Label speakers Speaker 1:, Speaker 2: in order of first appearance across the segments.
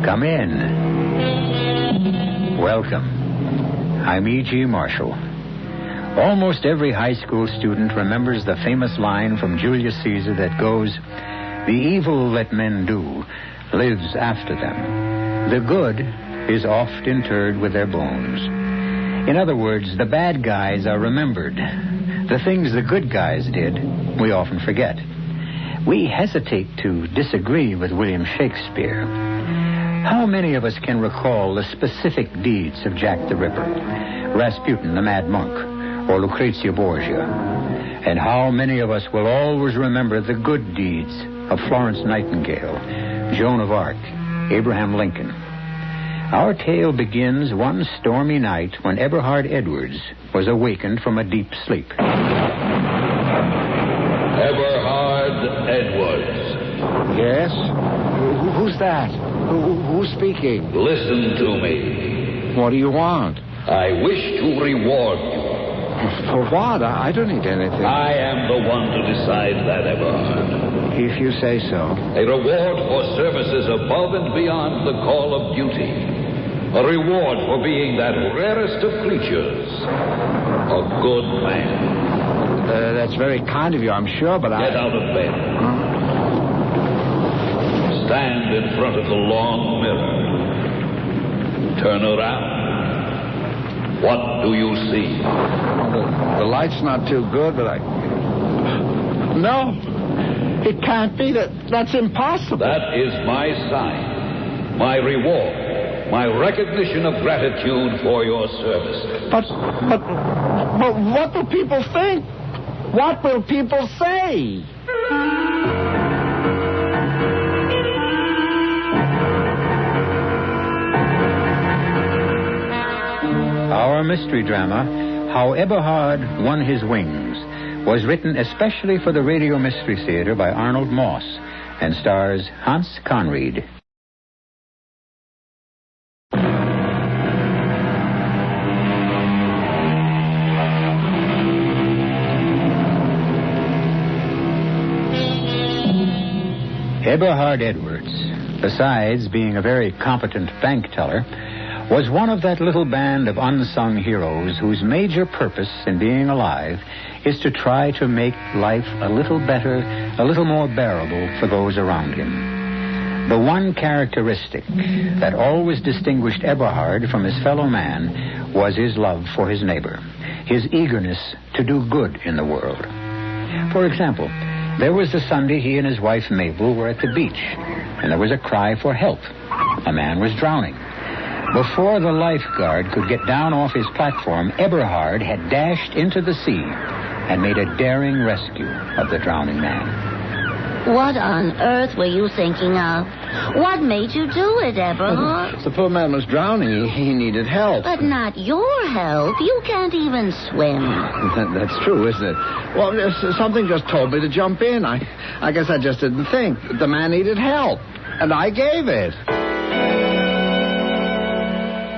Speaker 1: Come in. Welcome. I'm E.G. Marshall. Almost every high school student remembers the famous line from Julius Caesar that goes, "The evil that men do lives after them. The good is oft interred with their bones." In other words, the bad guys are remembered. The things the good guys did, we often forget. We hesitate to disagree with William Shakespeare. How many of us can recall the specific deeds of Jack the Ripper, Rasputin, the Mad Monk, or Lucrezia Borgia? And how many of us will always remember the good deeds of Florence Nightingale, Joan of Arc, Abraham Lincoln? Our tale begins one stormy night when Eberhard Edwards was awakened from a deep sleep.
Speaker 2: Eberhard Edwards.
Speaker 3: Yes? Who's that? Who's speaking?
Speaker 2: Listen to me.
Speaker 3: What do you want?
Speaker 2: I wish to reward you.
Speaker 3: For what? I don't need anything.
Speaker 2: I am the one to decide that, Eberhard.
Speaker 3: If you say so.
Speaker 2: A reward for services above and beyond the call of duty. A reward for being that rarest of creatures. A good man.
Speaker 3: That's very kind of you, I'm sure, but
Speaker 2: Get out of bed. Stand in front of the long mirror. Turn around. What do you see?
Speaker 3: Well, the light's not too good, but No. It can't be. That's impossible.
Speaker 2: That is my sign. My reward. My recognition of gratitude for your service.
Speaker 3: But what will people think? What will people say?
Speaker 1: Our mystery drama, How Eberhard Won His Wings, was written especially for the Radio Mystery Theater by Arnold Moss and stars Hans Conried. Eberhard Edwards, besides being a very competent bank teller, was one of that little band of unsung heroes whose major purpose in being alive is to try to make life a little better, a little more bearable for those around him. The one characteristic that always distinguished Eberhard from his fellow man was his love for his neighbor, his eagerness to do good in the world. For example, there was the Sunday he and his wife Mabel were at the beach, and there was a cry for help. A man was drowning. Before the lifeguard could get down off his platform, Eberhard had dashed into the sea and made a daring rescue of the drowning man.
Speaker 4: What on earth were you thinking of? What made you do it, Eberhard?
Speaker 3: The poor man was drowning. He needed help.
Speaker 4: But not your help. You can't even swim.
Speaker 3: That's true, isn't it? Well, something just told me to jump in. I guess I just didn't think. The man needed help, and I gave it.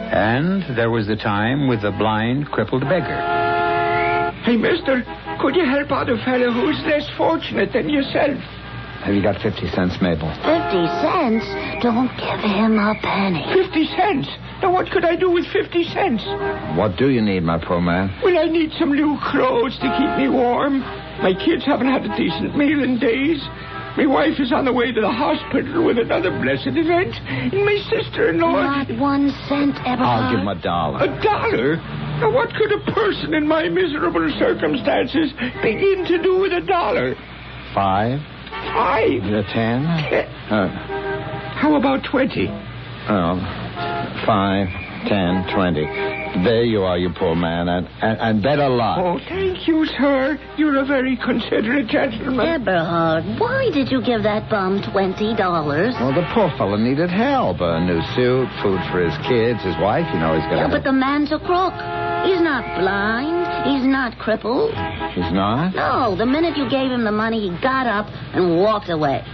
Speaker 1: And there was the time with the blind, crippled beggar.
Speaker 5: Hey, mister, could you help out a fellow who's less fortunate than yourself?
Speaker 3: Have you got 50 cents, Mabel?
Speaker 4: 50 cents? Don't give him a penny.
Speaker 5: 50 cents? Now, what could I do with 50 cents?
Speaker 3: What do you need, my poor man?
Speaker 5: Well, I need some new clothes to keep me warm. My kids haven't had a decent meal in days. My wife is on the way to the hospital with another blessed event. And my sister-in-law...
Speaker 4: Not 1 cent, Eberhard.
Speaker 3: I'll give him $1.
Speaker 5: $1? Now, what could a person in my miserable circumstances begin to do with $1?
Speaker 3: 5?
Speaker 5: 5?
Speaker 3: 10?
Speaker 5: How about 20?
Speaker 3: 5, 10, 20. There you are, you poor man, and better luck.
Speaker 5: Oh, thank you, sir. You're a very considerate gentleman.
Speaker 4: Eberhard, why did you give that bum $20?
Speaker 3: Well, the poor fellow needed help. A new suit, food for his kids, his wife, he's got...
Speaker 4: Yeah, but the man's a crook. He's not blind. He's not crippled.
Speaker 3: He's not?
Speaker 4: No, the minute you gave him the money, he got up and walked away.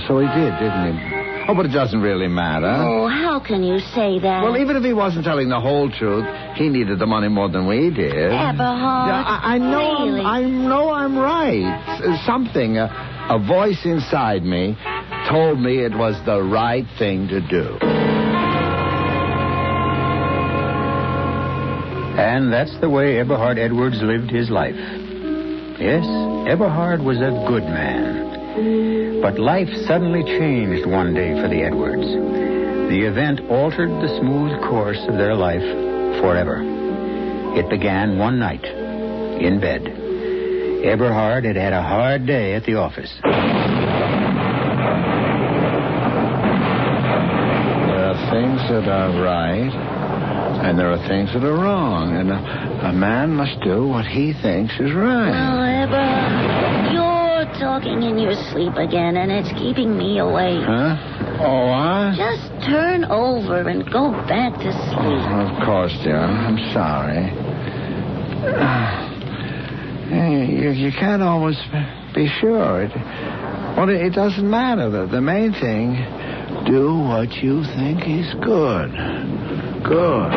Speaker 3: So he did, didn't he? Oh, but it doesn't really matter.
Speaker 4: Oh, how can you say that?
Speaker 3: Well, even if he wasn't telling the whole truth, he needed the money more than we did.
Speaker 4: Eberhard,
Speaker 3: I know.
Speaker 4: really?
Speaker 3: I know I'm right. Something, a voice inside me, told me it was the right thing to do.
Speaker 1: And that's the way Eberhard Edwards lived his life. Yes, Eberhard was a good man. But life suddenly changed one day for the Edwards. The event altered the smooth course of their life forever. It began one night, in bed. Eberhard had had a hard day at the office.
Speaker 3: There are things that are right, and there are things that are wrong, and a man must do what he thinks is right.
Speaker 4: Oh, Eberhard, you're talking in your sleep again, and it's keeping me awake.
Speaker 3: Huh? Oh, what?
Speaker 4: Just turn over and go back to sleep.
Speaker 3: Of course, dear. I'm sorry. You can't always be sure. It doesn't matter. The main thing, do what you think is good. Good.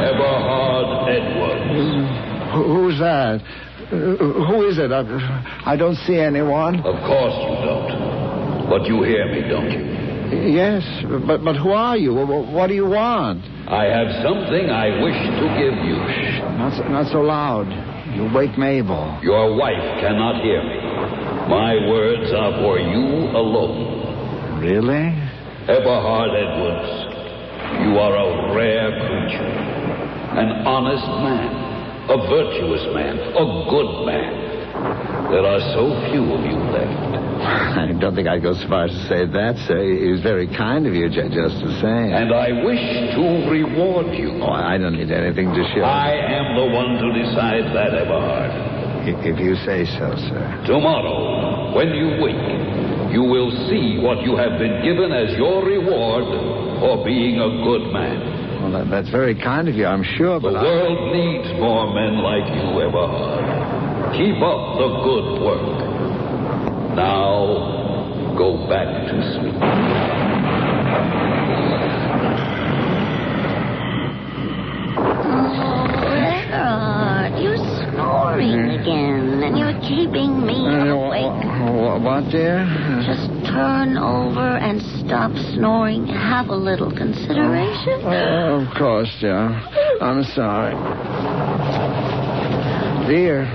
Speaker 2: Eberhard Edwards.
Speaker 3: Who's that? Who is it? I don't see anyone.
Speaker 2: Of course you don't. But you hear me, don't you?
Speaker 3: Yes, but who are you? What do you want?
Speaker 2: I have something I wish to give you.
Speaker 3: Shh, not so loud. You'll wake Mabel.
Speaker 2: Your wife cannot hear me. My words are for you alone.
Speaker 3: Really?
Speaker 2: Eberhard Edwards, you are a rare creature. An honest man. A virtuous man. A good man. There are so few of you left.
Speaker 3: I don't think I'd go so far as to say that, sir. It was very kind of you, just the same.
Speaker 2: And I wish to reward you.
Speaker 3: Oh, I don't need anything to show.
Speaker 2: I am the one to decide that, Eberhard.
Speaker 3: If you say so, sir.
Speaker 2: Tomorrow, when you wake, you will see what you have been given as your reward for being a good man.
Speaker 3: Well, that's very kind of you, I'm sure, but
Speaker 2: the world needs more men like you, Eberhard. Keep up the good work. Now, go back to sleep.
Speaker 4: Oh, Eberhard, you're snoring again, and you're keeping me awake.
Speaker 3: What, dear?
Speaker 4: Just turn over and stop snoring. Have a little consideration.
Speaker 3: Of course, dear. I'm sorry. Dear.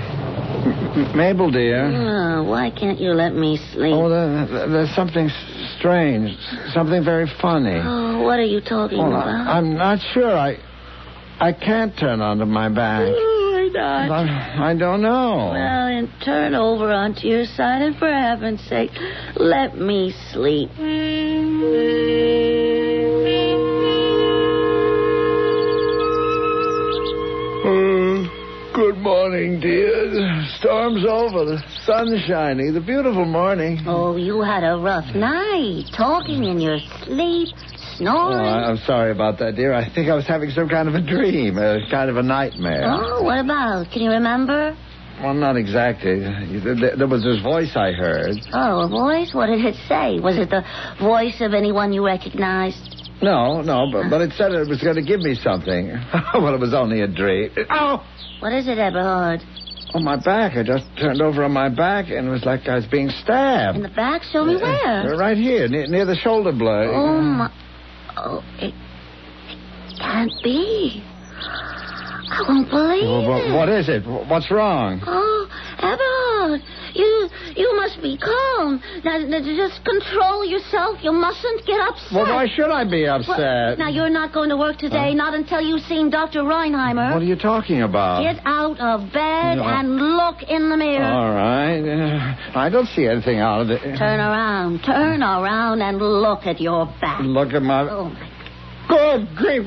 Speaker 3: Mabel, dear.
Speaker 4: Oh, why can't you let me sleep?
Speaker 3: Oh, there's something strange. Something very funny.
Speaker 4: Oh, what are you talking about?
Speaker 3: I'm not sure. I can't turn onto my back.
Speaker 4: Why not?
Speaker 3: I don't know.
Speaker 4: Well, then turn over onto your side, and for heaven's sake, let me sleep.
Speaker 3: Good morning, dear. The storm's over. The sun's shining. The beautiful morning.
Speaker 4: Oh, you had a rough night. Talking in your sleep, snoring.
Speaker 3: Oh, I'm sorry about that, dear. I think I was having some kind of a dream, kind of a nightmare.
Speaker 4: Oh, what about? Can you remember?
Speaker 3: Well, not exactly. There was this voice I heard.
Speaker 4: Oh, a voice? What did it say? Was it the voice of anyone you recognized?
Speaker 3: No, but it said it was going to give me something. Well, it was only a dream. Oh!
Speaker 4: What is it, Eberhard?
Speaker 3: On my back. I just turned over on my back, and it was like I was being stabbed.
Speaker 4: In the back? Show me where.
Speaker 3: Right here, near the shoulder blade.
Speaker 4: Oh, my... Oh, it can't be. I won't believe it.
Speaker 3: What is it? What's wrong?
Speaker 4: Oh, Eberhard, you must be calm. Now, just control yourself. You mustn't get upset.
Speaker 3: Well, why should I be upset?
Speaker 4: Well, now, you're not going to work today, not until you've seen Dr. Reinheimer.
Speaker 3: What are you talking about?
Speaker 4: Get out of bed and look in the mirror.
Speaker 3: All right. I don't see anything out of it.
Speaker 4: Turn around and look at your back.
Speaker 3: Look at my...
Speaker 4: Oh, my...
Speaker 3: Good grief.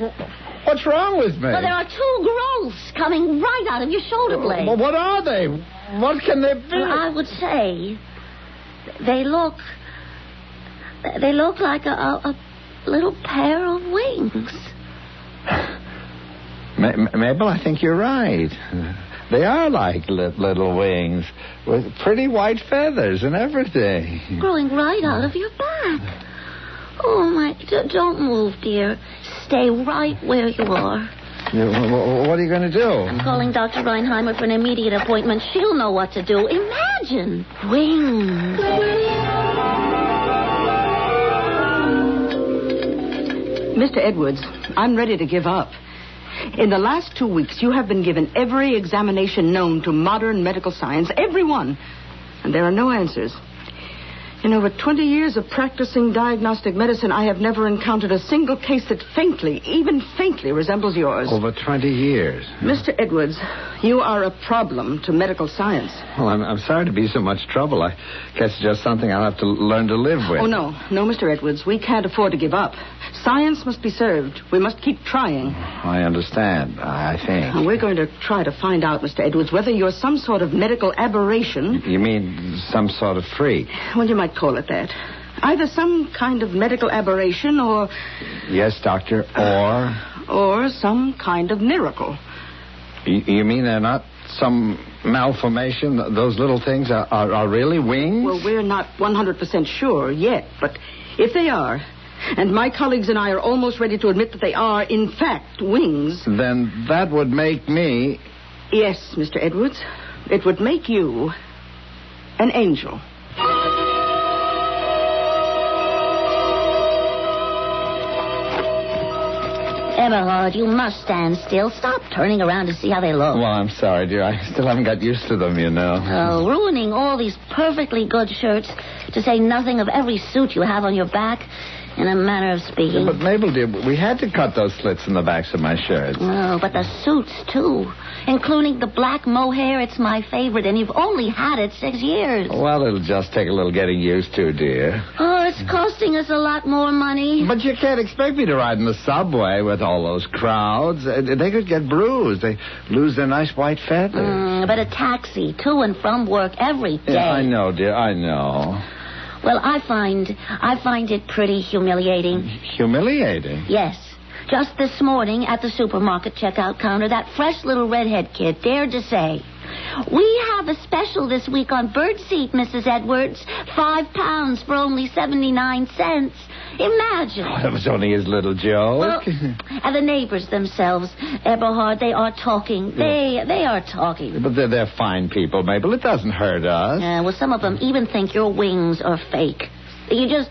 Speaker 3: What's wrong with me?
Speaker 4: Well, there are two growths coming right out of your shoulder blade.
Speaker 3: Well, what are they? What can they be?
Speaker 4: Well, I would say they look like a little pair of wings.
Speaker 3: Mabel, I think you're right. They are like little wings with pretty white feathers and everything.
Speaker 4: Growing right out of your back. Oh, my... Don't move, dear. Stay right where you are.
Speaker 3: What are you going to do?
Speaker 4: I'm calling Dr. Reinheimer for an immediate appointment. She'll know what to do. Imagine. Wings.
Speaker 6: Mr. Edwards, I'm ready to give up. In the last 2 weeks, you have been given every examination known to modern medical science, every one, and there are no answers. In over 20 years of practicing diagnostic medicine, I have never encountered a single case that faintly, even faintly, resembles yours.
Speaker 3: Over 20 years.
Speaker 6: Mr. Edwards, you are a problem to medical science.
Speaker 3: Well, I'm sorry to be so much trouble. I guess it's just something I'll have to learn to live with.
Speaker 6: Oh, no, Mr. Edwards. We can't afford to give up. Science must be served. We must keep trying.
Speaker 3: I understand, I think.
Speaker 6: We're going to try to find out, Mr. Edwards, whether you're some sort of medical aberration.
Speaker 3: You mean some sort of freak?
Speaker 6: Well, you might call it that. Either some kind of medical aberration or...
Speaker 3: Yes, doctor, or?
Speaker 6: Or some kind of miracle.
Speaker 3: You mean they're not some malformation? Those little things are really wings?
Speaker 6: Well, we're not 100% sure yet, but if they are, and my colleagues and I are almost ready to admit that they are, in fact, wings...
Speaker 3: Then that would make me...
Speaker 6: Yes, Mr. Edwards. It would make you an angel.
Speaker 4: Eberhard, you must stand still. Stop turning around to see how they look.
Speaker 3: Well, I'm sorry, dear. I still haven't got used to them, you know.
Speaker 4: Oh, ruining all these perfectly good shirts, to say nothing of every suit you have on your back, in a manner of speaking.
Speaker 3: But, Mabel, dear, we had to cut those slits in the backs of my shirts.
Speaker 4: Oh, but the suits, too. Including the black mohair. It's my favorite, and you've only had it 6 years.
Speaker 3: Well, it'll just take a little getting used to, dear.
Speaker 4: Oh, it's costing us a lot more money.
Speaker 3: But you can't expect me to ride in the subway with all those crowds. They could get bruised. They lose their nice white feathers.
Speaker 4: But a taxi to and from work every day.
Speaker 3: Yeah, I know, dear, I know.
Speaker 4: Well, I find it pretty humiliating.
Speaker 3: Humiliating?
Speaker 4: Yes. Just this morning at the supermarket checkout counter, that fresh little redhead kid dared to say, "We have a special this week on birdseed, Mrs. Edwards. 5 pounds for only 79 cents. Imagine."
Speaker 3: Oh, that was only his little joke.
Speaker 4: Well, and the neighbors themselves, Eberhard, they are talking. They are talking.
Speaker 3: But they're fine people, Mabel. It doesn't hurt us.
Speaker 4: Well, some of them even think your wings are fake. That you just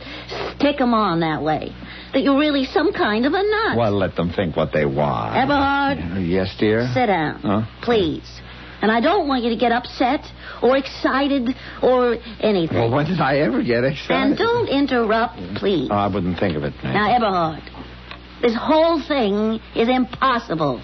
Speaker 4: stick them on that way. That you're really some kind of a nut.
Speaker 3: Well, let them think what they want.
Speaker 4: Eberhard?
Speaker 3: Yes, dear?
Speaker 4: Sit down, please. And I don't want you to get upset or excited or anything.
Speaker 3: Well, when did I ever get excited?
Speaker 4: And don't interrupt, please.
Speaker 3: Oh, I wouldn't think of it, ma'am.
Speaker 4: Now, Eberhard, this whole thing is impossible.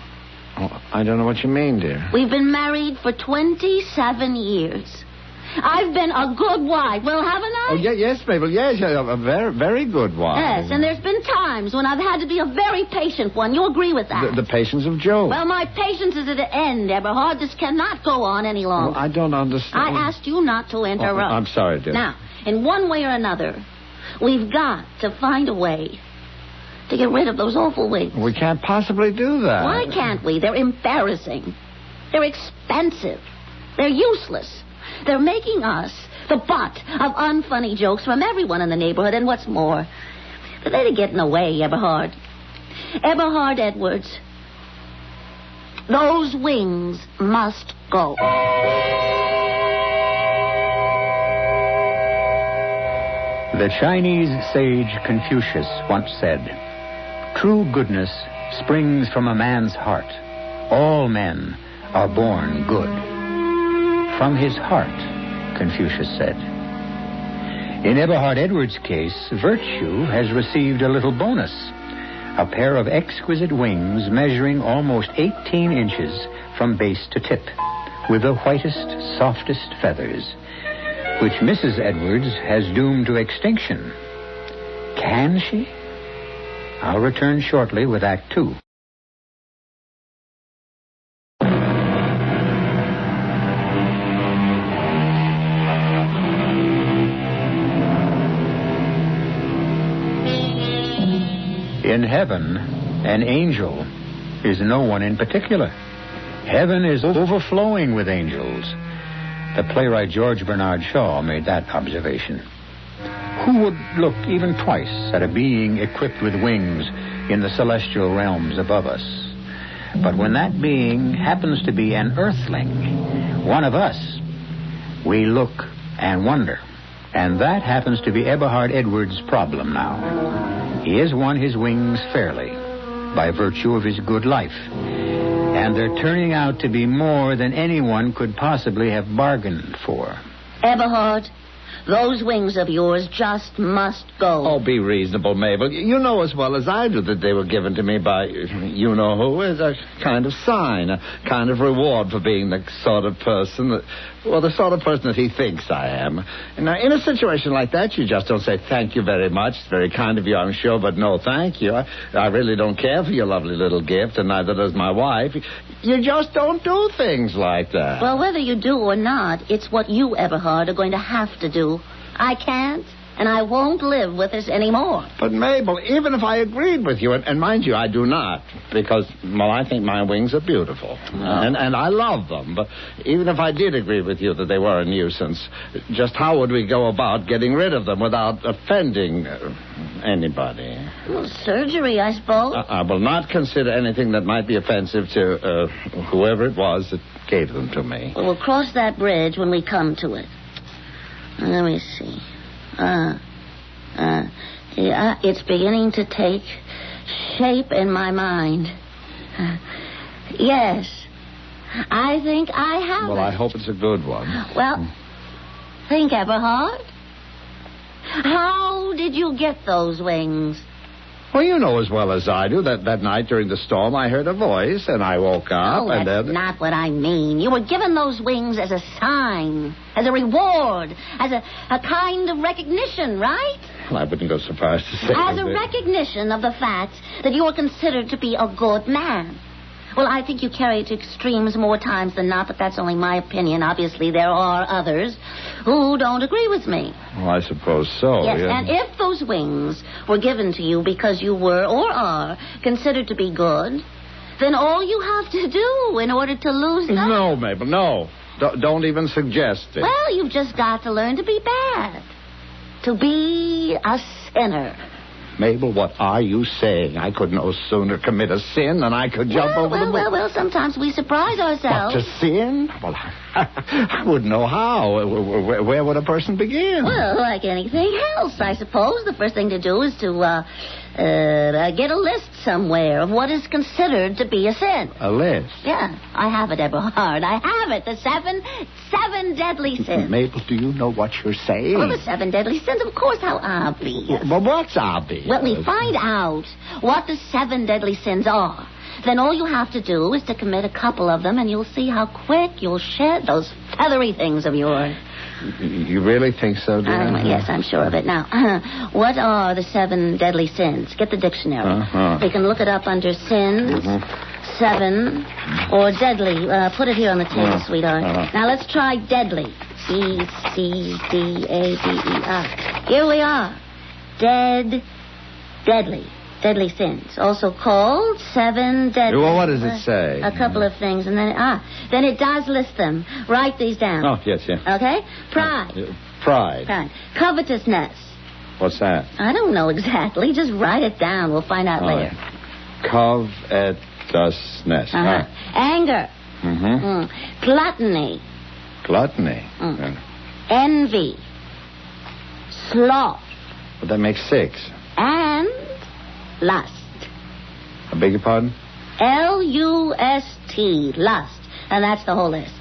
Speaker 3: Oh, I don't know what you mean, dear.
Speaker 4: We've been married for 27 years. I've been a good wife. Well, haven't I?
Speaker 3: Oh, yes, Mabel. Yes, a very, very good wife.
Speaker 4: Yes, and there's been times when I've had to be a very patient one. You agree with that?
Speaker 3: The patience of Job.
Speaker 4: Well, my patience is at an end, Eberhard. This cannot go on any longer.
Speaker 3: Well, I don't understand.
Speaker 4: I asked you not to interrupt.
Speaker 3: Oh, I'm sorry, dear.
Speaker 4: Now, in one way or another, we've got to find a way to get rid of those awful wings.
Speaker 3: We can't possibly do that.
Speaker 4: Why can't we? They're embarrassing. They're expensive. They're useless. They're making us the butt of unfunny jokes from everyone in the neighborhood. And what's more, they're getting away, Eberhard. Eberhard Edwards, those wings must go.
Speaker 1: The Chinese sage Confucius once said, "True goodness springs from a man's heart. All men are born good." From his heart, Confucius said. In Eberhard Edwards' case, virtue has received a little bonus. A pair of exquisite wings measuring almost 18 inches from base to tip, with the whitest, softest feathers, which Mrs. Edwards has doomed to extinction. Can she? I'll return shortly with Act 2. In heaven, an angel is no one in particular. Heaven is overflowing with angels. The playwright George Bernard Shaw made that observation. Who would look even twice at a being equipped with wings in the celestial realms above us? But when that being happens to be an earthling, one of us, we look and wonder. And that happens to be Eberhard Edwards' problem now. He has won his wings fairly by virtue of his good life. And they're turning out to be more than anyone could possibly have bargained for.
Speaker 4: Eberhard, those wings of yours just must go.
Speaker 3: Oh, be reasonable, Mabel. You know as well as I do that they were given to me by you-know-who as a kind of sign, a kind of reward for being the sort of person that he thinks I am. And now, in a situation like that, you just don't say, thank you very much. It's very kind of you, I'm sure, but no thank you. I really don't care for your lovely little gift, and neither does my wife. You just don't do things like that.
Speaker 4: Well, whether you do or not, it's what you, Eberhard, are going to have to do. I can't, and I won't live with this anymore.
Speaker 3: But, Mabel, even if I agreed with you, and mind you, I do not, because, well, I think my wings are beautiful, and I love them, but even if I did agree with you that they were a nuisance, just how would we go about getting rid of them without offending anybody?
Speaker 4: Well, surgery, I suppose.
Speaker 3: I will not consider anything that might be offensive to whoever it was that gave them to me.
Speaker 4: Well, we'll cross that bridge when we come to it. Let me see. It's beginning to take shape in my mind. Yes. I think I have it.
Speaker 3: Well, I hope it's a good one.
Speaker 4: Well, think, Eberhard. How did you get those wings?
Speaker 3: Well, you know as well as I do that night during the storm I heard a voice, and I woke up,
Speaker 4: and
Speaker 3: then...
Speaker 4: that's not what I mean. You were given those wings as a sign, as a reward, as a kind of recognition, right?
Speaker 3: Well, I wouldn't go so far as to say...
Speaker 4: As a recognition of the fact that you are considered to be a good man. Well, I think you carry it to extremes more times than not, but that's only my opinion. Obviously, there are others who don't agree with me.
Speaker 3: Well, I suppose so.
Speaker 4: Yes,
Speaker 3: yeah.
Speaker 4: And if those wings were given to you because you were or are considered to be good, then all you have to do in order to lose them...
Speaker 3: No, Mabel, no. Don't even suggest it.
Speaker 4: Well, you've just got to learn to be bad. To be a sinner.
Speaker 3: Mabel, what are you saying? I could no sooner commit a sin than I could jump over the...
Speaker 4: Well, sometimes we surprise ourselves.
Speaker 3: What, to sin? Well, I wouldn't know how. Where would a person begin?
Speaker 4: Well, like anything else, I suppose. The first thing to do is to get a list somewhere of what is considered to be a sin.
Speaker 3: A list?
Speaker 4: Yeah, I have it, Eberhard. I have it. The seven deadly sins.
Speaker 3: Mabel, do you know what you're saying?
Speaker 4: Well, the 7 deadly sins, of course. How obvious.
Speaker 3: Well, what's obvious?
Speaker 4: Well, we find out what the 7 deadly sins are. Then all you have to do is to commit a couple of them, and you'll see how quick you'll shed those feathery things of yours.
Speaker 3: You really think so, dear?
Speaker 4: Yes, I'm sure of it. Now, what are the 7 deadly sins? Get the dictionary. We can look it up under sins, 7, or deadly. Put it here on the table, sweetheart. Now, let's try deadly. E-C-D-A-D-E-R. Here we are. Deadly sins, also called 7 deadly.
Speaker 3: Well, what does it say?
Speaker 4: A couple of things, and then it does list them. Write these down.
Speaker 3: Oh, yes, yeah.
Speaker 4: Okay? Pride.
Speaker 3: Pride.
Speaker 4: Covetousness.
Speaker 3: What's that?
Speaker 4: I don't know exactly. Just write it down. We'll find out later.
Speaker 3: Covetousness.
Speaker 4: Anger. Gluttony.
Speaker 3: Gluttony.
Speaker 4: Envy. Sloth.
Speaker 3: Well, that makes 6.
Speaker 4: And lust.
Speaker 3: I beg your pardon?
Speaker 4: L-U-S-T, lust. And that's the whole list.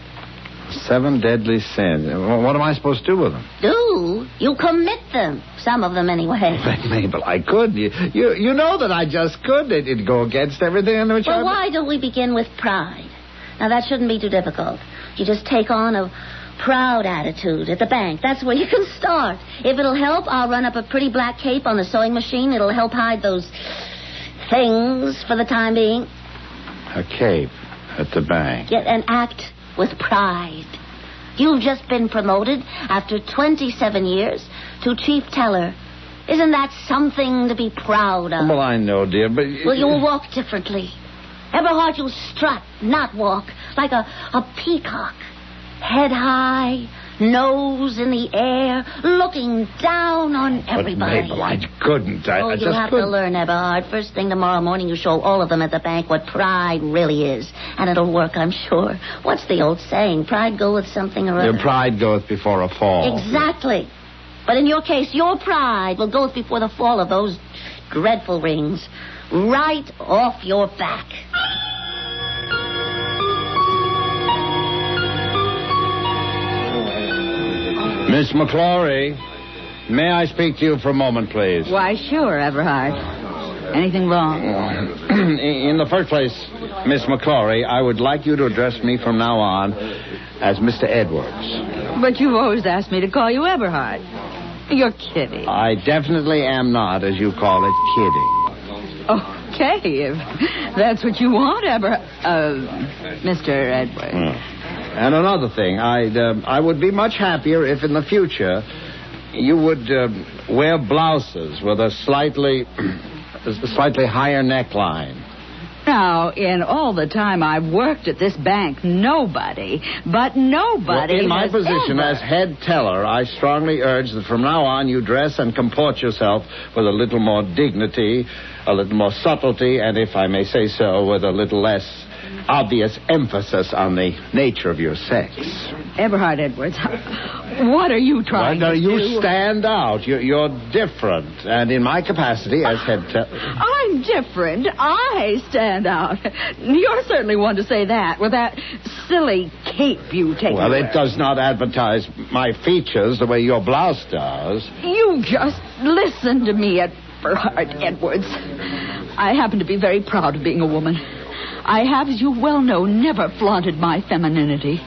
Speaker 3: 7 deadly sins. What am I supposed to do with them?
Speaker 4: Do? You commit them. Some of them, anyway.
Speaker 3: Mabel, I could. You know that I just could. It'd go against everything in which
Speaker 4: Well, why don't we begin with pride? Now, that shouldn't be too difficult. You just take on a proud attitude at the bank. That's where you can start. If it'll help, I'll run up a pretty black cape on the sewing machine. It'll help hide those things for the time being.
Speaker 3: A cape at the bank.
Speaker 4: Yeah, and act with pride. You've just been promoted after 27 years to chief teller. Isn't that something to be proud of?
Speaker 3: Well, I know, dear, but...
Speaker 4: Well, you'll walk differently. Eberhard, you'll strut, not walk, like a peacock. Head high, nose in the air, looking down on everybody.
Speaker 3: But, Mabel, I couldn't. I just
Speaker 4: you'll have to learn, Eberhard. First thing tomorrow morning, you show all of them at the bank what pride really is. And it'll work, I'm sure. What's the old saying? Pride goeth something or other.
Speaker 3: Your pride goeth before a fall.
Speaker 4: Exactly. But in your case, your pride will go before the fall of those dreadful rings right off your back.
Speaker 3: Miss McClory, may I speak to you for a moment, please?
Speaker 6: Why, sure, Eberhard. Anything wrong?
Speaker 3: In the first place, Miss McClory, I would like you to address me from now on as Mr. Edwards.
Speaker 6: But you've always asked me to call you Eberhard. You're kidding.
Speaker 3: I definitely am not, as you call it, kidding.
Speaker 6: Okay, if that's what you want, Mr. Edwards.
Speaker 3: And another thing, I would be much happier if in the future you would wear blouses with a slightly higher neckline.
Speaker 6: Now, in all the time I've worked at this bank, nobody
Speaker 3: Well, in my position as head teller, I strongly urge that from now on you dress and comport yourself with a little more dignity, a little more subtlety, and if I may say so, with a little less obvious emphasis on the nature of your sex.
Speaker 6: Eberhard Edwards, what are you trying to do?
Speaker 3: You stand out. You're different. And in my capacity as head teller...
Speaker 6: I'm different. I stand out. You're certainly one to say that with that silly cape you take.
Speaker 3: Well, it does not advertise my features the way your blouse does.
Speaker 6: You just listen to me, Eberhard Edwards. I happen to be very proud of being a woman. I have, as you well know, never flaunted my femininity,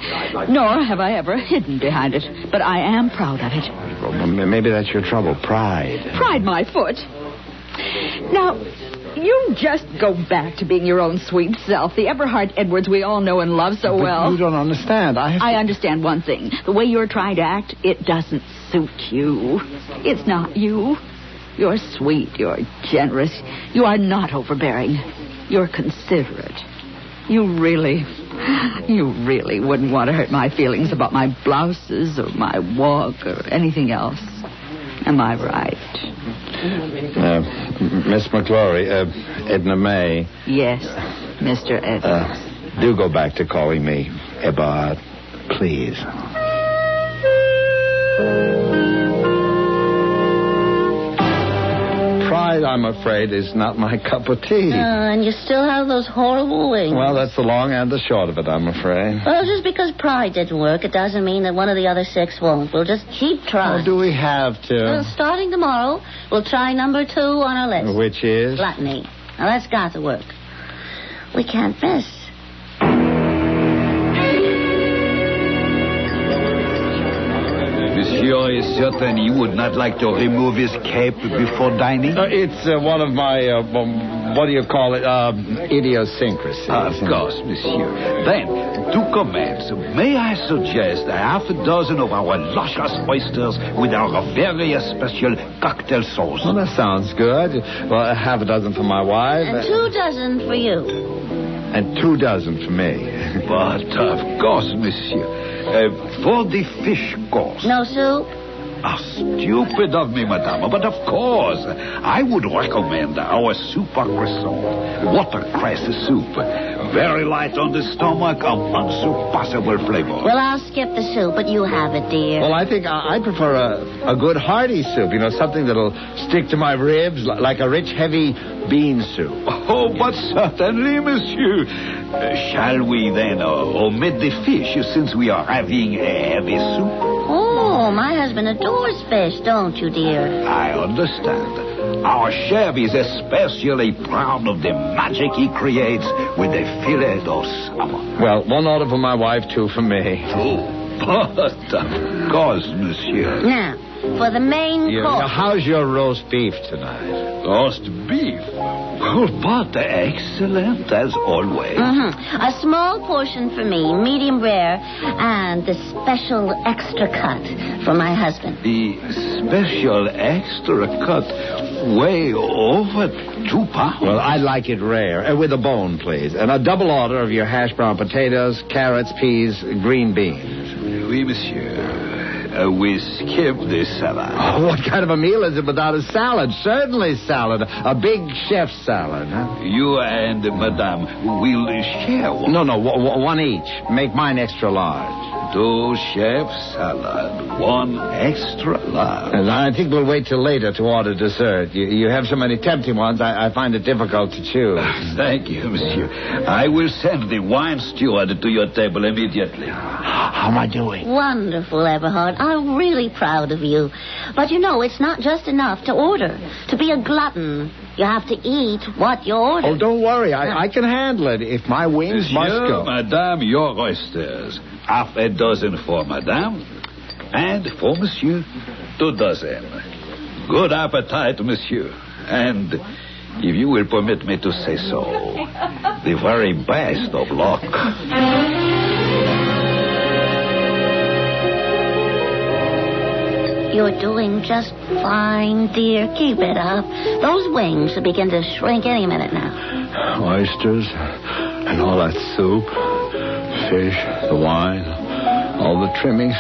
Speaker 6: nor have I ever hidden behind it. But I am proud of it.
Speaker 3: Well, maybe that's your trouble, pride.
Speaker 6: Pride my foot. Now, you just go back to being your own sweet self, the Eberhard Edwards we all know and love so well.
Speaker 3: You don't understand.
Speaker 6: I understand one thing. The way you're trying to act, it doesn't suit you. It's not you. You're sweet. You're generous. You are not overbearing. You're considerate. You really wouldn't want to hurt my feelings about my blouses or my walk or anything else. Am I right?
Speaker 3: Miss McClory, Edna May.
Speaker 6: Yes, Mr. Edwards.
Speaker 3: Do go back to calling me Eberhard, please. Pride, I'm afraid, is not my cup of tea.
Speaker 4: And you still have those horrible wings.
Speaker 3: Well, that's the long and the short of it, I'm afraid.
Speaker 4: Well, just because pride didn't work, it doesn't mean that one of the other 6 won't. We'll just keep trying.
Speaker 3: Oh, do we have to?
Speaker 4: Well, starting tomorrow, we'll try number 2 on our list.
Speaker 3: Which is?
Speaker 4: Gluttony. Now, that's got to work. We can't miss.
Speaker 2: Monsieur is certain he would not like to remove his cape before dining?
Speaker 3: It's one of my, what do you call it, idiosyncrasies.
Speaker 2: Of course, monsieur. Then, 2 commands. May I suggest a half a dozen of our luscious oysters with our very special cocktail sauce?
Speaker 3: Well, that sounds good. Well, half a dozen for my wife.
Speaker 4: And 2 dozen for you.
Speaker 3: And 2 dozen for me.
Speaker 2: But, of course, monsieur. For the fish course.
Speaker 4: No soup?
Speaker 2: Stupid of me, madame. But of course, I would recommend our soup à croissant. Watercress soup. Very light on the stomach, of unsurpassable flavor.
Speaker 4: Well, I'll skip the soup, but you have it, dear.
Speaker 3: Well, I think I prefer a good hearty soup. You know, something that'll stick to my ribs, like a rich, heavy bean soup.
Speaker 2: Oh, but certainly, monsieur. Shall we then omit the fish since we are having a heavy soup?
Speaker 4: Oh, my husband adores fish, don't you, dear?
Speaker 2: I understand. Our chef is especially proud of the magic he creates with the filet of salmon.
Speaker 3: Well, 1 order for my wife, 2 for me.
Speaker 2: Oh, but of course, monsieur.
Speaker 4: Now, for the main course.
Speaker 3: How's your roast beef tonight?
Speaker 2: Roast beef? Oh, but excellent as always.
Speaker 4: Mm-hmm. A small portion for me, medium rare, and the special extra cut for my husband.
Speaker 2: The special extra cut weigh over 2 pounds.
Speaker 3: Well, I'd like it rare, with a bone, please. And a double order of your hash brown potatoes, carrots, peas, green beans.
Speaker 2: Oui, monsieur. We skip the salad.
Speaker 3: Oh, what kind of a meal is it without a salad? Certainly salad. A big chef's salad, huh?
Speaker 2: You and madame will share one.
Speaker 3: No, 1 each. Make mine extra large.
Speaker 2: 2 chef salad, 1 extra large.
Speaker 3: And I think we'll wait till later to order dessert. You have so many tempting ones, I find it difficult to choose.
Speaker 2: Thank you, monsieur. I will send the wine steward to your table immediately.
Speaker 3: How am I doing?
Speaker 4: Wonderful, Eberhard. I'm really proud of you. But you know, it's not just enough to order. To be a glutton, you have to eat what you order.
Speaker 3: Oh, don't worry. I can handle it if my wings must go.
Speaker 2: Madame, your oysters. Half a dozen for madame. And for monsieur, 2 dozen. Good appetite, monsieur. And, if you will permit me to say so, the very best of luck.
Speaker 4: You're doing just fine, dear. Keep it up. Those wings should begin to shrink any minute now.
Speaker 3: Oysters and all that soup, fish, the wine, all the trimmings.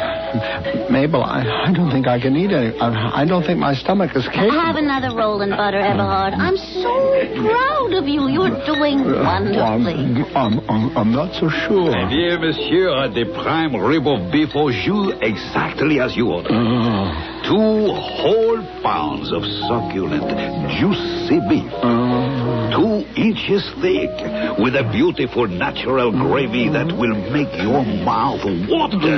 Speaker 3: Mabel, I don't think I can eat any. I don't think my stomach is capable.
Speaker 4: Have another roll and butter, Eberhard. I'm so proud of you. You're doing wonderfully.
Speaker 3: I'm not so sure.
Speaker 2: And here, monsieur, the prime rib of beef au jus, exactly as you ordered. 2 whole pounds of succulent, juicy beef. 2 inches thick, with a beautiful natural gravy that will make your mouth water.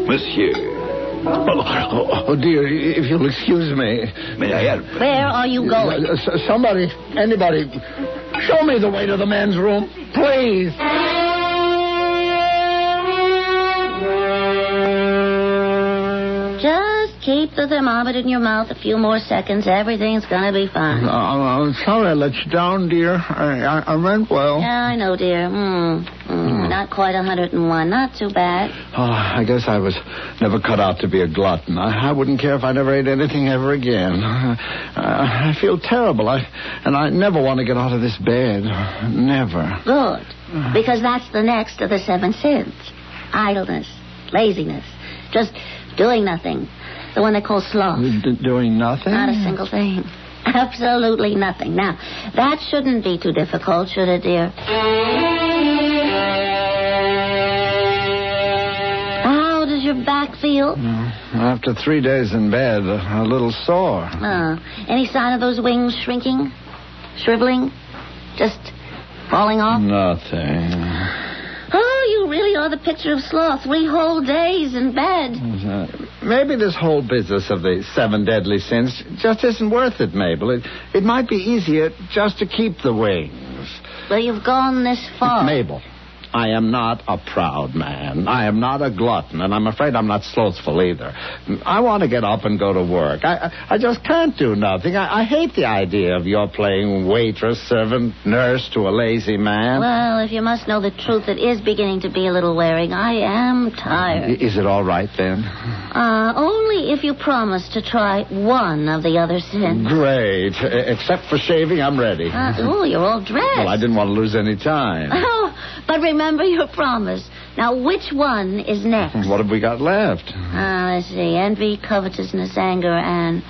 Speaker 2: Monsieur.
Speaker 3: Oh, dear, if you'll excuse me.
Speaker 2: May I help?
Speaker 4: Where are you going?
Speaker 3: Somebody, anybody, show me the way to the men's room, please.
Speaker 4: Just keep the thermometer in your mouth a few more seconds. Everything's going to be fine.
Speaker 3: I'm sorry I let you down, dear. I meant well.
Speaker 4: Yeah, I know, dear. Not quite 101. Not too bad.
Speaker 3: Oh, I guess I was never cut out to be a glutton. I wouldn't care if I never ate anything ever again. I feel terrible. And I never want to get out of this bed. Never.
Speaker 4: Good. Because that's the next of the 7 sins. Idleness. Laziness. Just doing nothing. The one they call sloth.
Speaker 3: Doing nothing?
Speaker 4: Not a single thing. Absolutely nothing. Now, that shouldn't be too difficult, should it, dear? How does your back feel?
Speaker 3: After 3 days in bed, a little sore.
Speaker 4: Any sign of those wings shrinking? Shriveling? Just falling off?
Speaker 3: Nothing.
Speaker 4: Oh, you really are the picture of sloth. 3 whole days in bed.
Speaker 3: Maybe this whole business of the 7 deadly sins just isn't worth it, Mabel. It might be easier just to keep the wings.
Speaker 4: Well, you've gone this far.
Speaker 3: Mabel, I am not a proud man. I am not a glutton, and I'm afraid I'm not slothful either. I want to get up and go to work. I just can't do nothing. I hate the idea of your playing waitress, servant, nurse to a lazy man.
Speaker 4: Well, if you must know the truth, it is beginning to be a little wearing. I am tired.
Speaker 3: Is it all right, then?
Speaker 4: Only if you promise to try one of the other sins.
Speaker 3: Great. Except for shaving, I'm ready.
Speaker 4: You're all dressed.
Speaker 3: Well, I didn't want to lose any time.
Speaker 4: Oh, but remember your promise. Now, which one is next?
Speaker 3: What have we got left?
Speaker 4: Let's see. Envy, covetousness, anger, and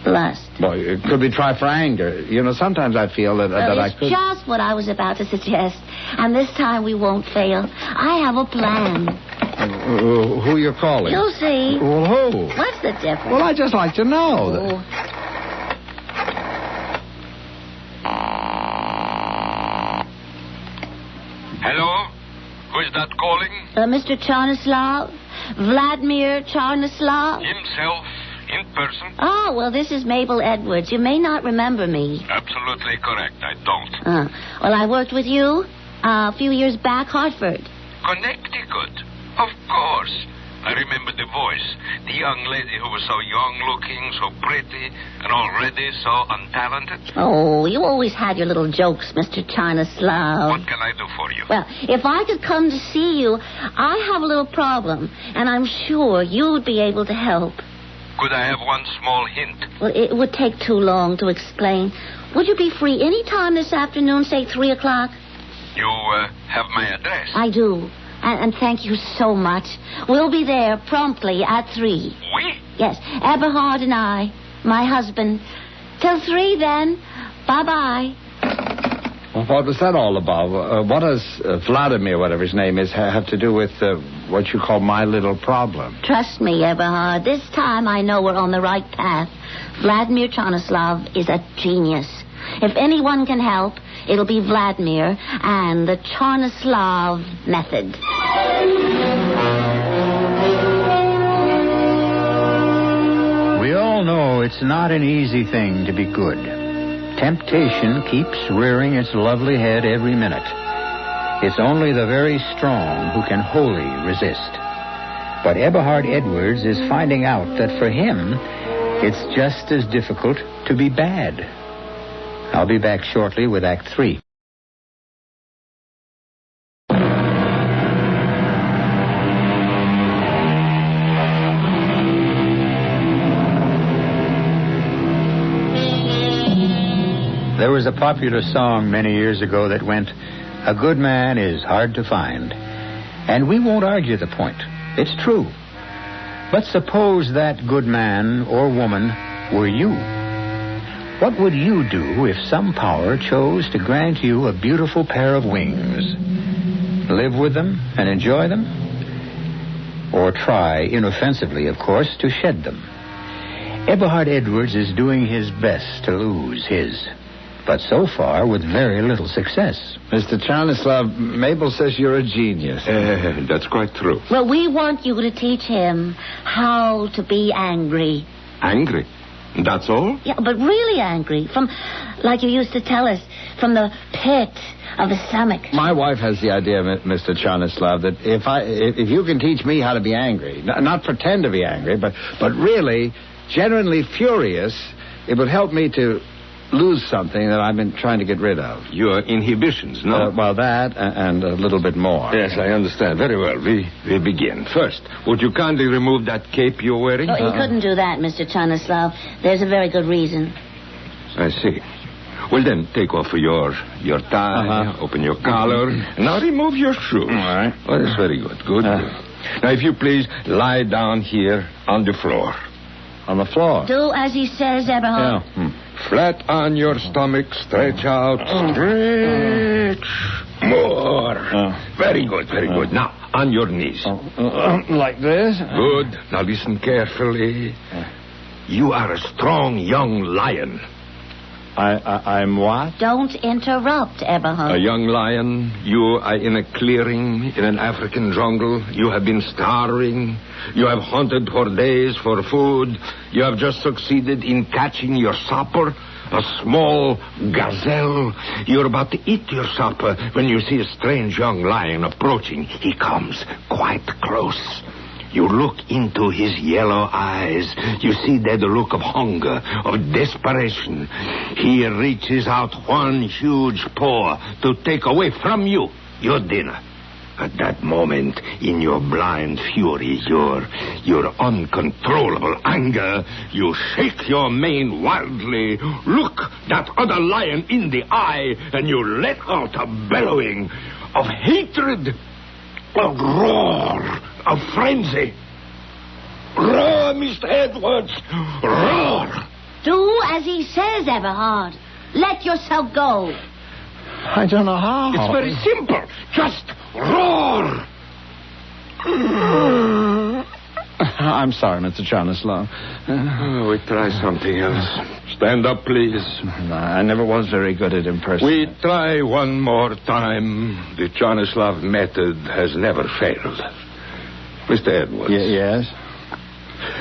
Speaker 4: lust.
Speaker 3: Well, could we try for anger? You know, sometimes I feel that I could...
Speaker 4: It's just what I was about to suggest. And this time we won't fail. I have a plan.
Speaker 3: Who you're calling?
Speaker 4: You'll see.
Speaker 3: Well, who?
Speaker 4: What's the difference?
Speaker 3: Well, I'd just like to know.
Speaker 7: Hello? Who is that calling?
Speaker 4: Mr. Charnislav? Vladimir Charnislav?
Speaker 7: Himself, in person.
Speaker 4: Oh, well, this is Mabel Edwards. You may not remember me.
Speaker 7: Absolutely correct. I don't.
Speaker 4: Well, I worked with you a few years back, Hartford.
Speaker 7: Connecticut. Of course. I remember the voice. The young lady who was so young-looking, so pretty, and already so untalented.
Speaker 4: Oh, you always had your little jokes, Mr. Charnislav.
Speaker 7: What can I do for you?
Speaker 4: Well, if I could come to see you, I have a little problem, and I'm sure you'd be able to help.
Speaker 7: Could I have one small hint?
Speaker 4: Well, it would take too long to explain. Would you be free any time this afternoon, say 3 o'clock?
Speaker 7: You have my address?
Speaker 4: I do. And thank you so much. We'll be there promptly at 3.
Speaker 7: We?
Speaker 4: Yes, Eberhard and I, my husband. Till 3 then. Bye-bye.
Speaker 3: Well, what was that all about? What does Vladimir, whatever his name is, have to do with what you call my little problem?
Speaker 4: Trust me, Eberhard. This time I know we're on the right path. Vladimir Chanislav is a genius. If anyone can help, it'll be Vladimir and the Chanislav method.
Speaker 1: We all know it's not an easy thing to be good. Temptation keeps rearing its lovely head every minute. It's only the very strong who can wholly resist. But Eberhard Edwards is finding out that for him, it's just as difficult to be bad. I'll be back shortly with Act 3. There was a popular song many years ago that went, "A good man is hard to find." And we won't argue the point. It's true. But suppose that good man or woman were you. What would you do if some power chose to grant you a beautiful pair of wings? Live with them and enjoy them? Or try, inoffensively, of course, to shed them? Eberhard Edwards is doing his best to lose his. But so far, with very little success.
Speaker 3: Mr. Chanislav, Mabel says you're a genius.
Speaker 8: That's quite true.
Speaker 4: Well, we want you to teach him how to be angry.
Speaker 8: Angry? That's all?
Speaker 4: Yeah, but really angry. From, like you used to tell us, from the pit of the stomach.
Speaker 3: My wife has the idea, Mr. Chanislav, that if you can teach me how to be angry, not pretend to be angry, but really, genuinely furious, it would help me to lose something that I've been trying to get rid of.
Speaker 8: Your inhibitions, no?
Speaker 3: Well, that and a little bit more.
Speaker 8: Yes, I understand. Very well. We begin. First, would you kindly remove that cape you're wearing?
Speaker 4: Oh, he couldn't do that, Mr. Chanislav. There's a very good reason.
Speaker 8: I see. Well, then, take off your tie, open your collar, and now remove your shoes.
Speaker 3: All right.
Speaker 8: Well, that's very good. Good. Now, if you please, lie down here on the floor.
Speaker 3: On the floor?
Speaker 4: Do as he says, Eberhard.
Speaker 3: Yeah.
Speaker 8: Flat on your stomach, stretch out, stretch. More. Very good, very good. Now, on your knees.
Speaker 3: Like this?
Speaker 8: Good. Now, listen carefully. You are a strong young lion.
Speaker 3: I'm what?
Speaker 4: Don't interrupt, Eberhard.
Speaker 8: A young lion. You are in a clearing in an African jungle. You have been starving. You have hunted for days for food. You have just succeeded in catching your supper, a small gazelle. You're about to eat your supper when you see a strange young lion approaching. He comes quite close. You look into his yellow eyes. You see there the look of hunger, of desperation. He reaches out one huge paw to take away from you your dinner. At that moment, in your blind fury, your uncontrollable anger, you shake your mane wildly, look that other lion in the eye, and you let out a bellowing of hatred, a roar of frenzy. Roar, Mr. Edwards, roar!
Speaker 4: Do as he says, Eberhard. Let yourself go.
Speaker 3: I don't know how.
Speaker 8: It's very simple. Just roar.
Speaker 3: I'm sorry, Mr. Chanislav.
Speaker 8: We try something else. Stand up, please.
Speaker 3: I never was very good at impersonating.
Speaker 8: We try one more time. The Chanislav method has never failed. Mr. Edwards.
Speaker 3: Yes?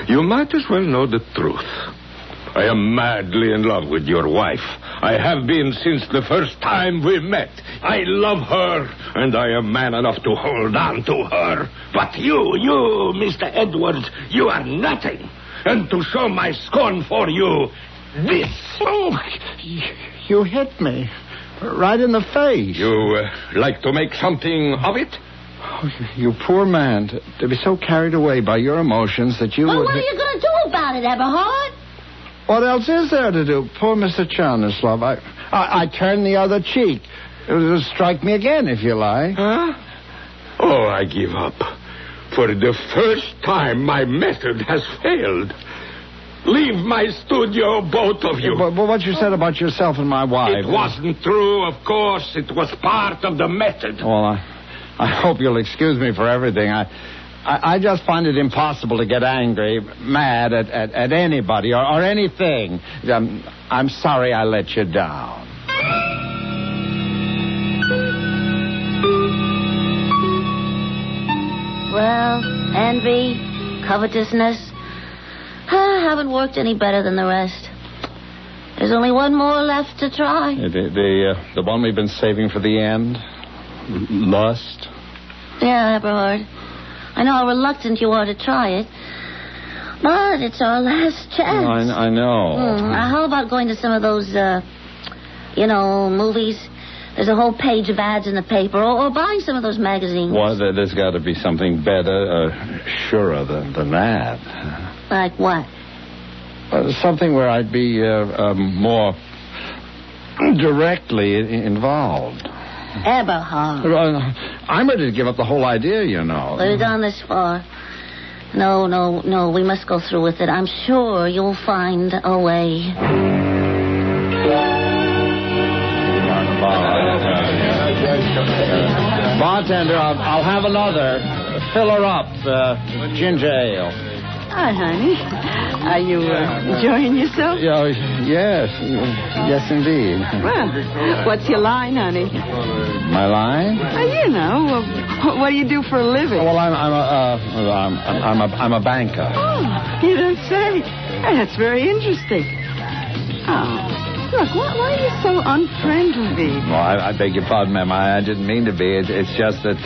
Speaker 8: You might as well know the truth. I am madly in love with your wife. I have been since the first time we met. I love her, and I am man enough to hold on to her. But you, Mr. Edwards, you are nothing. And to show my scorn for you, this.
Speaker 3: Oh, you hit me. Right in the face.
Speaker 8: You like to make something of it?
Speaker 3: Oh, you poor man. To be so carried away by your emotions that you
Speaker 4: Well,
Speaker 3: would...
Speaker 4: what are you going to do about it, Eberhard?
Speaker 3: What else is there to do? Poor Mr. Chanislav. I turned the other cheek. It'll strike me again, if you like.
Speaker 8: Huh? Oh, I give up. For the first time, my method has failed. Leave my studio, both of you.
Speaker 3: But what you said about yourself and my wife...
Speaker 8: It wasn't true, of course. It was part of the method.
Speaker 3: Well, I hope you'll excuse me for everything. I just find it impossible to get angry, mad at anybody or anything. I'm sorry I let you down.
Speaker 4: Well, envy, covetousness. I haven't worked any better than the rest. There's only one more left to try.
Speaker 3: The one we've been saving for the end? Lust?
Speaker 4: Yeah, Eberhard. I know how reluctant you are to try it. But it's our last chance.
Speaker 3: I know.
Speaker 4: How about going to some of those, movies? There's a whole page of ads in the paper, or buying some of those magazines.
Speaker 3: Well, there's got to be something better, surer than that.
Speaker 4: Like what?
Speaker 3: Something where I'd be more directly involved.
Speaker 4: Eberhard.
Speaker 3: I'm ready to give up the whole idea, you know.
Speaker 4: We've gone this far. No, we must go through with it. I'm sure you'll find a way.
Speaker 3: Bartender, I'll have another. Fill her up. Ginger ale.
Speaker 6: Hi, honey. Are you enjoying yourself?
Speaker 3: Yes, indeed.
Speaker 6: Well, what's your line, honey?
Speaker 3: My line?
Speaker 6: What do you do for a living?
Speaker 3: Well, I'm a banker.
Speaker 6: Oh, you don't say. Hey, that's very interesting. Oh. Look, why are you so unfriendly?
Speaker 3: Well, I beg your pardon, ma'am. I didn't mean to be. It's just that,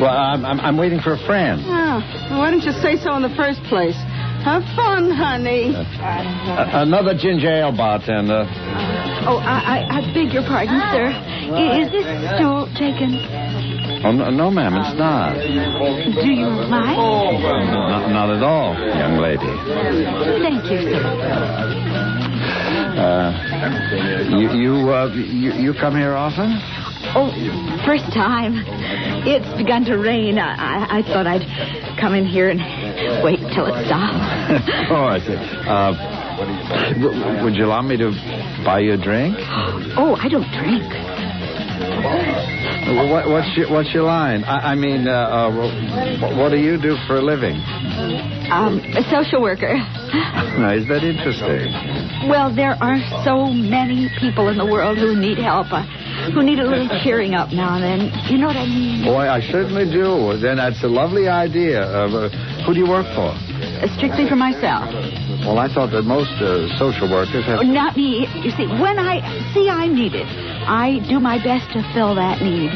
Speaker 3: I'm waiting for a friend.
Speaker 6: Oh, well, why didn't you say so in the first place? Have fun, honey.
Speaker 3: Another ginger ale, bartender.
Speaker 6: I beg your pardon, sir. Is this stool taken?
Speaker 3: Oh, no, ma'am, it's not.
Speaker 6: Do you mind?
Speaker 3: Not at all, young lady.
Speaker 6: Thank you, sir.
Speaker 3: You come here often?
Speaker 9: Oh, first time. It's begun to rain. I thought I'd come in here and wait till it stopped.
Speaker 3: Oh, I see. Would you allow me to buy you a drink?
Speaker 9: Oh, I don't drink.
Speaker 3: What's your line? What do you do for a living?
Speaker 9: A social worker.
Speaker 3: Now, is that interesting?
Speaker 9: Well, there are so many people in the world who need help, who need a little cheering up now and then. You know what I mean?
Speaker 3: Boy, I certainly do. Then that's a lovely idea. Who do you work for?
Speaker 9: Strictly for myself.
Speaker 3: Well, I thought that most social workers have...
Speaker 9: Not me. You see, when I see I'm needed, I do my best to fill that need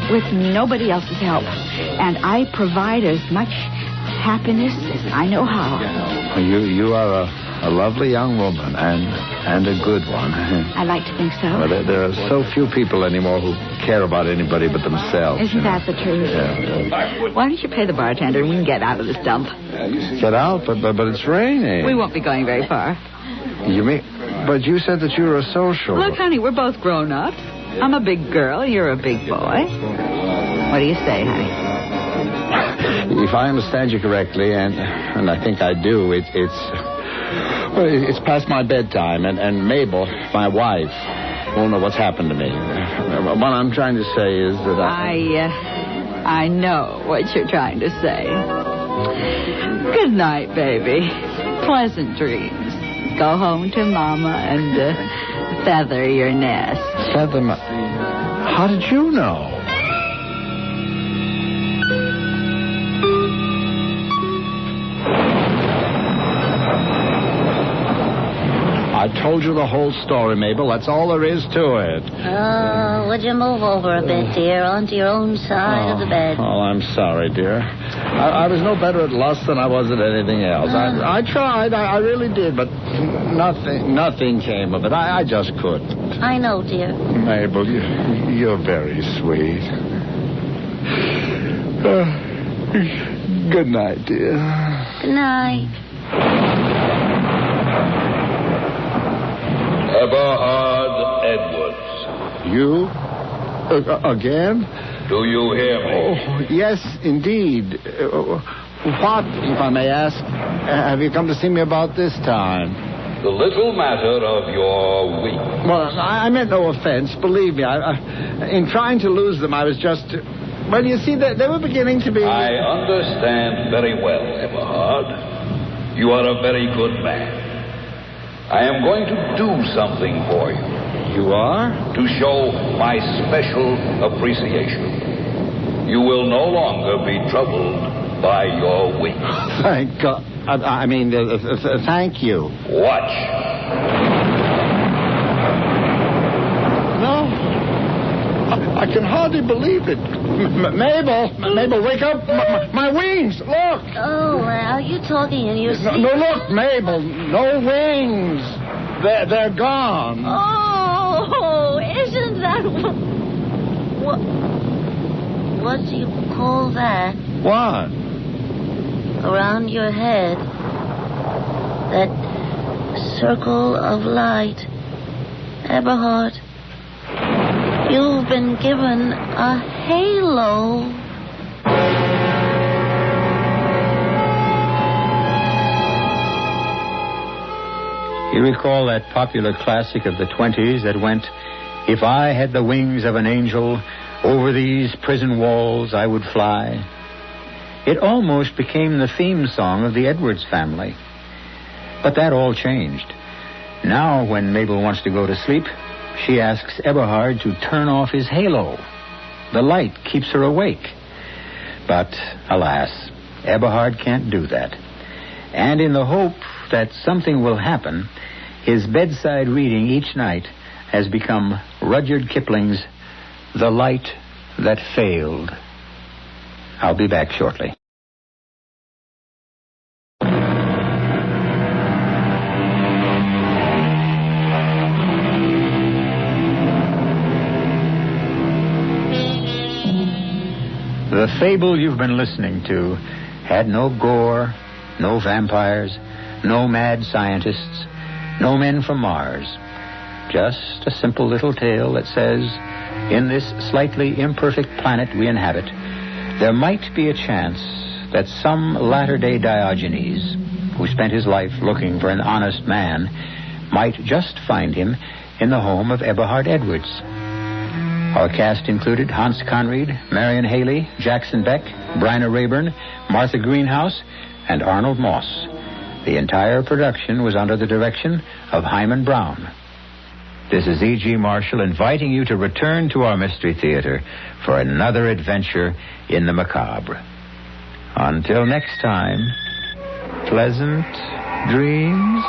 Speaker 9: with nobody else's help. And I provide as much happiness as I know how.
Speaker 3: You are a lovely young woman and a good one.
Speaker 9: I like to think so.
Speaker 3: Well, there are so few people anymore who care about anybody but themselves.
Speaker 9: Isn't that the truth?
Speaker 3: Yeah.
Speaker 9: Why don't you pay the bartender and we can get out of this dump?
Speaker 3: Get out? But it's raining.
Speaker 9: We won't be going very far.
Speaker 3: You mean... But you said that you were a social...
Speaker 9: Look, honey, we're both grown up. I'm a big girl. You're a big boy. What do you say, honey?
Speaker 3: If I understand you correctly, and I think I do, it's past my bedtime, and Mabel, my wife, won't know what's happened to me. What I'm trying to say is that
Speaker 9: I know what you're trying to say. Good night, baby. Pleasant dreams. Go home to Mama and feather your nest.
Speaker 3: Feather my... How did you know? I told you the whole story, Mabel. That's all there is to it.
Speaker 4: Oh, would you move over a bit, dear, onto your own side of the bed?
Speaker 3: Oh, I'm sorry, dear. I was no better at lust than I was at anything else. I tried. I really did, but nothing came of it. I just couldn't.
Speaker 4: I know, dear.
Speaker 3: Mabel, you're very sweet. Good night, dear.
Speaker 4: Good night.
Speaker 2: Eberhard Edwards.
Speaker 3: You? Again?
Speaker 2: Do you hear me?
Speaker 3: Oh, yes, indeed. What, if I may ask, have you come to see me about this time?
Speaker 2: The little matter of your week.
Speaker 3: Well, I meant no offense. Believe me, in trying to lose them, I was just... Well, you see, they were beginning to be...
Speaker 2: I understand very well, Eberhard. You are a very good man. I am going to do something for you.
Speaker 3: You are?
Speaker 2: To show my special appreciation. You will no longer be troubled by your week.
Speaker 3: Thank God. Thank you.
Speaker 2: Watch.
Speaker 3: No. I can hardly believe it. Mabel, wake up. My wings, look.
Speaker 4: Oh, are you talking in your sleep?
Speaker 3: No, look, Mabel, no wings. They're gone.
Speaker 4: Oh, isn't that... What do you call that?
Speaker 3: What?
Speaker 4: Around your head. That circle of light. Eberhard, you've been given a halo.
Speaker 1: You recall that popular classic of the 20s that went, "If I had the wings of an angel, over these prison walls I would fly." It almost became the theme song of the Edwards family. But that all changed. Now, when Mabel wants to go to sleep, she asks Eberhard to turn off his halo. The light keeps her awake. But, alas, Eberhard can't do that. And in the hope that something will happen, his bedside reading each night has become Rudyard Kipling's The Light That Failed. I'll be back shortly. The fable you've been listening to had no gore, no vampires, no mad scientists, no men from Mars. Just a simple little tale that says, in this slightly imperfect planet we inhabit, there might be a chance that some latter-day Diogenes, who spent his life looking for an honest man, might just find him in the home of Eberhard Edwards. Our cast included Hans Conried, Marian Hailey, Jackson Beck, Bryna Raeburn, Martha Greenhouse, and Arnold Moss. The entire production was under the direction of Himan Brown. This is E.G. Marshall inviting you to return to our Mystery Theater for another adventure in the macabre. Until next time, pleasant dreams.